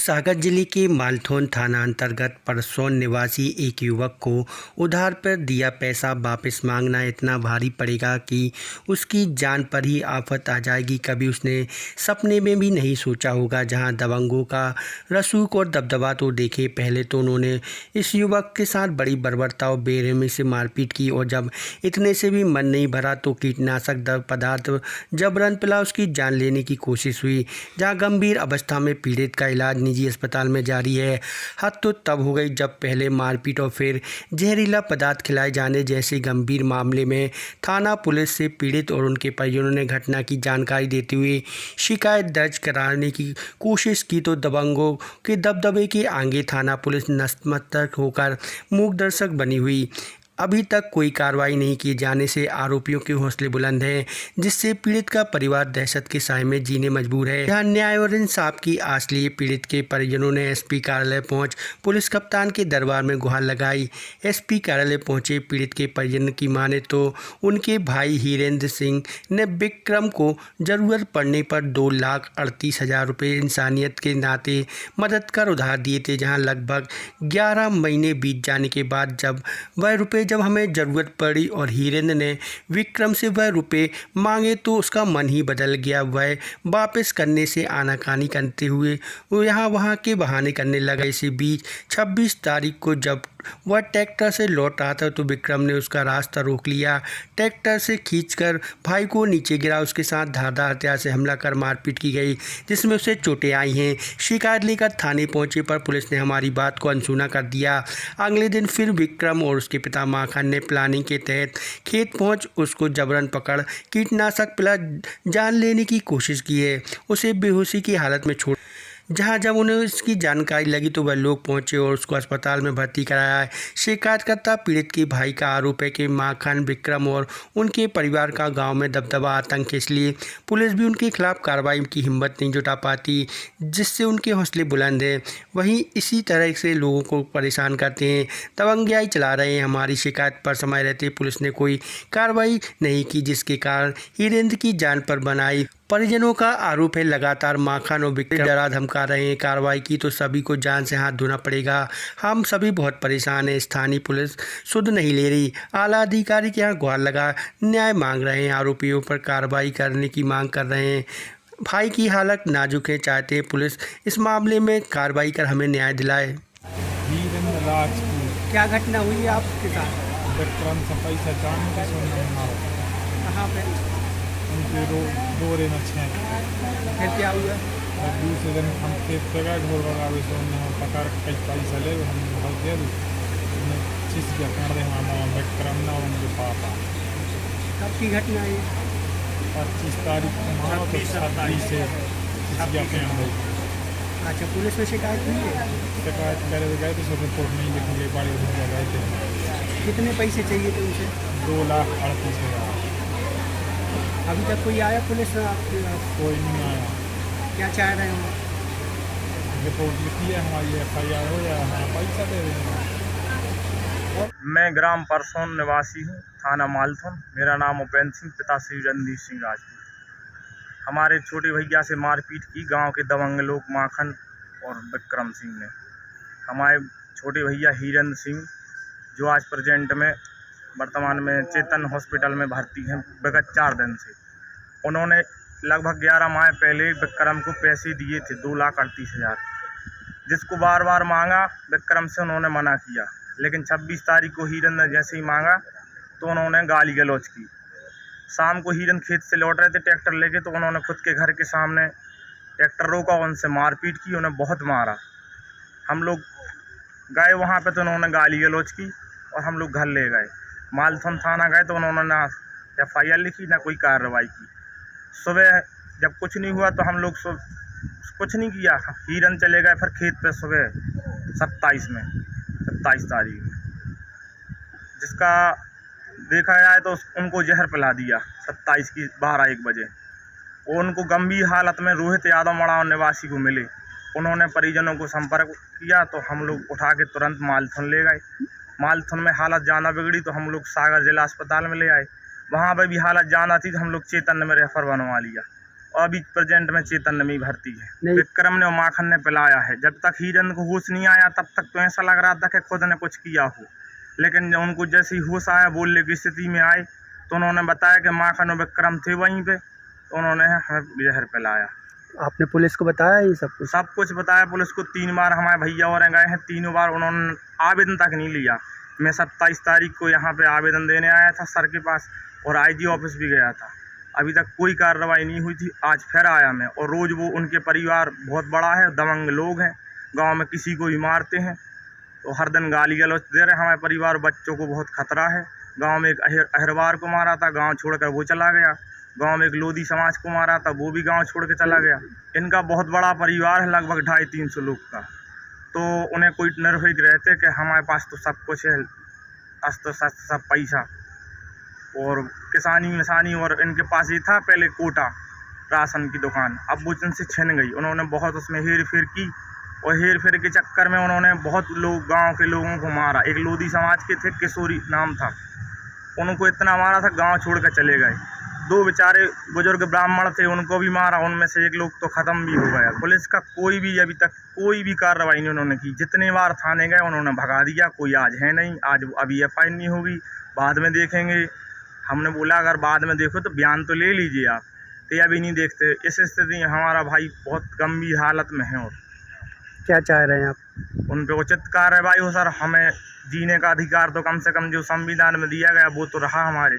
सागर जिले के मालथौन थाना अंतर्गत परसौन निवासी एक युवक को उधार पर दिया पैसा वापस मांगना इतना भारी पड़ेगा कि उसकी जान पर ही आफत आ जाएगी। कभी उसने सपने में भी नहीं सोचा होगा। जहां दबंगों का रसूख और दबदबा तो देखे। पहले तो उन्होंने इस युवक के साथ बड़ी बर्बरता और बेरहमी से मारपीट की और जब इतने से भी मन नहीं भरा तो कीटनाशक पदार्थ जबरन पिला उसकी जान लेने की कोशिश हुई। जहां गंभीर अवस्था में पीड़ित का इलाज निजी अस्पताल में जारी है। हद तो तब हो गई जब पहले मारपीट और फिर जहरीला पदार्थ खिलाए जाने जैसे गंभीर मामले में थाना पुलिस से पीड़ित और उनके परिजनों ने घटना की जानकारी देते हुए शिकायत दर्ज कराने की कोशिश की तो दबंगों के दबदबे के आगे थाना पुलिस नतमस्तक होकर मूक दर्शक बनी हुई। अभी तक कोई कार्रवाई नहीं किए जाने से आरोपियों के हौसले बुलंद हैं, जिससे पीड़ित का परिवार दहशत के साए में जीने मजबूर है। यहाँ न्याय और इंसाफ की आस लिए पीड़ित के परिजनों ने एसपी कार्यालय पहुंच पुलिस कप्तान के दरबार में गुहार लगाई। एसपी कार्यालय पहुंचे पीड़ित के परिजन की माने तो उनके भाई हीरेंद्र सिंह ने विक्रम को जरूरत पड़ने पर 2,38,000 रुपये इंसानियत के नाते मदद कर उधार दिए थे। जहाँ लगभग 11 महीने बीत जाने के बाद जब हमें ज़रूरत पड़ी और हीरेंद्र ने विक्रम से वह रुपए मांगे तो उसका मन ही बदल गया। वह वापस करने से आनाकानी करते हुए वो यहाँ वहाँ के बहाने करने लगा। इसी बीच 26 तारीख को जब वह ट्रैक्टर से लौट रहा था तो विक्रम ने उसका रास्ता रोक लिया। ट्रैक्टर से खींचकर भाई को नीचे गिरा। उसके साथ धारदार हथियार से हमला कर मारपीट की गई, जिसमें उसे चोटें आई हैं। शिकायत लेकर थाने पहुंचे पर पुलिस ने हमारी बात को अनसुना कर दिया। अगले दिन फिर विक्रम और उसके पिता माखन ने प्लानिंग के तहत खेत पहुंच उसको जबरन पकड़ कीटनाशक पिला जान लेने की कोशिश की है। उसे बेहोशी की हालत में छोड़ जब उन्हें इसकी जानकारी लगी तो वह लोग पहुंचे और उसको अस्पताल में भर्ती कराया है। शिकायतकर्ता पीड़ित के भाई का आरोप है कि माखन, विक्रम और उनके परिवार का गांव में दबदबा आतंक है, इसलिए पुलिस भी उनके खिलाफ कार्रवाई की हिम्मत नहीं जुटा पाती, जिससे उनके हौसले बुलंद हैं। वहीं इसी तरह से लोगों को परेशान करते हैं, दबंगियाई चला रहे हैं। हमारी शिकायत पर समय रहते पुलिस ने कोई कार्रवाई नहीं की, जिसके कारण हीरेंद्र की जान पर बनाई। परिजनों का आरोप है लगातार माखन और विक्रम डरा धमका रहे हैं। कार्रवाई की तो सभी को जान से हाथ धोना पड़ेगा। हम सभी बहुत परेशान हैं। स्थानीय पुलिस सुध नहीं ले रही। आला अधिकारी के यहाँ गुहार लगा न्याय मांग रहे हैं। आरोपियों पर कार्रवाई करने की मांग कर रहे हैं। भाई की हालत नाजुक है, चाहते हैं पुलिस इस मामले में कार्रवाई कर हमें न्याय दिलाए। क्या घटना हुई आपके साथ? विक्रम से पैसा जान का कहाँ पे? उनके डोरे में छेक। फिर क्या हुआ? और दूसरे दिन हम खेत पे गए ढोल बगावे से उन्हें हम पकड़ कई पैसा ले हम घर दे दी उन्हें चीज़ क्या कर रहे हमारा विक्रम ना उनके पापा। कब की घटना है? 25 तारीख को मानो तो 26 से अच्छा, पुलिस में शिकायत हुई है? शिकायत करे गए तो सब रिपोर्ट नहीं लिखी गई। बड़ी गए थे। कितने पैसे चाहिए थे उनसे? 2,38,000। अभी तक कोई आया पुलिस में आपके पास? कोई नहीं आया। क्या चाह रहे हो? रिपोर्ट लिखी है हमारी, FIR हो या हमारा पैसा दे देंगे। मैं ग्राम परसौन निवासी हूँ, थाना मालथौन। मेरा नाम उपेंद्र सिंह, पिता श्री रणदीप सिंह राजपूत। हमारे छोटे भैया से मारपीट की गांव के दबंग लोग माखन और विक्रम सिंह ने। हमारे छोटे भैया हीरेंद्र सिंह जो आज प्रेजेंट में वर्तमान में चेतन हॉस्पिटल में भर्ती हैं विगत 4 दिन से, उन्होंने लगभग 11 माह पहले विक्रम को पैसे दिए थे 2,38,000, जिसको बार बार मांगा। विक्रम से उन्होंने मना किया, लेकिन 26 तारीख को हीरन ने जैसे ही मांगा तो उन्होंने गाली गलौज की। शाम को हीरन खेत से लौट रहे थे ट्रैक्टर लेके, तो उन्होंने खुद के घर के सामने ट्रैक्टर रोका, उनसे मारपीट की, उन्हें बहुत मारा। हम लोग गए वहाँ पे तो उन्होंने गाली गलौज की और हम लोग घर ले गए। मालथौन थाना गए तो उन्होंने ना FIR लिखी ना कोई कार्रवाई की। सुबह जब कुछ नहीं हुआ तो हम लोग कुछ नहीं किया। हीरन चले गए फिर खेत पे सुबह 27 तारीख में, जिसका देखा जाए तो उनको जहर पिला दिया 27 की 12-1 बजे। वो उनको गंभीर हालत में रोहित यादव मड़ाव निवासी को मिले। उन्होंने परिजनों को संपर्क किया तो हम लोग उठा के तुरंत मालथौन ले गए। मालथौन में हालत ज़्यादा बिगड़ी तो हम लोग सागर जिला अस्पताल में ले आए। वहाँ पर भी हालत ज़्यादा थी तो हम लोग चेतन में रेफर बनवा लिया। और अभी प्रेजेंट में चेतन में ही भर्ती है। नहीं। विक्रम ने और माखन ने पिलाया है। जब तक हिरन को होश नहीं आया तब तक तो ऐसा लग रहा था कि खुद ने कुछ किया हो, लेकिन जब उनको जैसे ही होश आया, बोलने की स्थिति में आए, तो उन्होंने बताया कि माखन और विक्रम थे वहीं पे, तो उन्होंने हमें जहर पिलाया। आपने पुलिस को बताया ये सब कुछ? सब कुछ बताया पुलिस को। 3 बार हमारे भैया और गए हैं, तीनों बार उन्होंने आवेदन तक नहीं लिया। मैं 27 तारीख को यहाँ पे आवेदन देने आया था सर के पास, और आईजी ऑफिस भी गया था। अभी तक कोई कार्रवाई नहीं हुई थी। आज फिर आया मैं, और रोज़ वो, उनके परिवार बहुत बड़ा है, दबंग लोग हैं, गांव में किसी को भी मारते हैं, तो हर दिन गाली गलौज दे रहे हैं। हमारे परिवार बच्चों को बहुत खतरा है। गांव में एक अहरवार को मारा था, गांव छोड़कर वो चला गया। गांव में एक लोधी समाज को मारा था, वो भी गांव छोड़ के चला गया। इनका बहुत बड़ा परिवार है, लगभग 250-300 लोग का। तो उन्हें कोई निर्भीक रहते कि हमारे पास तो सब कुछ है, अस्त्र शस्त्र सब पैसा और किसानी मिसानी, और इनके पास ये था पहले कोटा राशन की दुकान, अब वो इनसे छिन गई। उन्होंने बहुत उसमें हेर फेर की, और हेर फेर के चक्कर में उन्होंने बहुत लोग, गांव के लोगों को मारा। एक लोधी समाज के थे, किशोरी नाम था, उनको इतना मारा था गांव छोड़ कर चले गए। 2 बेचारे बुजुर्ग ब्राह्मण थे, उनको भी मारा। उनमें से एक लोग तो ख़त्म भी हो गया। पुलिस का कोई भी अभी तक कोई भी कार्रवाई नहीं उन्होंने की। जितने बार थाने गए उन्होंने भगा दिया। कोई आज है नहीं, आज अभी FI नहीं होगी, बाद में देखेंगे। हमने बोला अगर बाद में देखो तो बयान तो ले लीजिए आप, तो अभी नहीं देखते। इस स्थिति में हमारा भाई बहुत गंभीर हालत में है। और क्या चाह रहे हैं आप? उन पर उचित कार्रवाई हो सर। हमें जीने का अधिकार तो कम से कम जो संविधान में दिया गया वो तो रहा हमारे।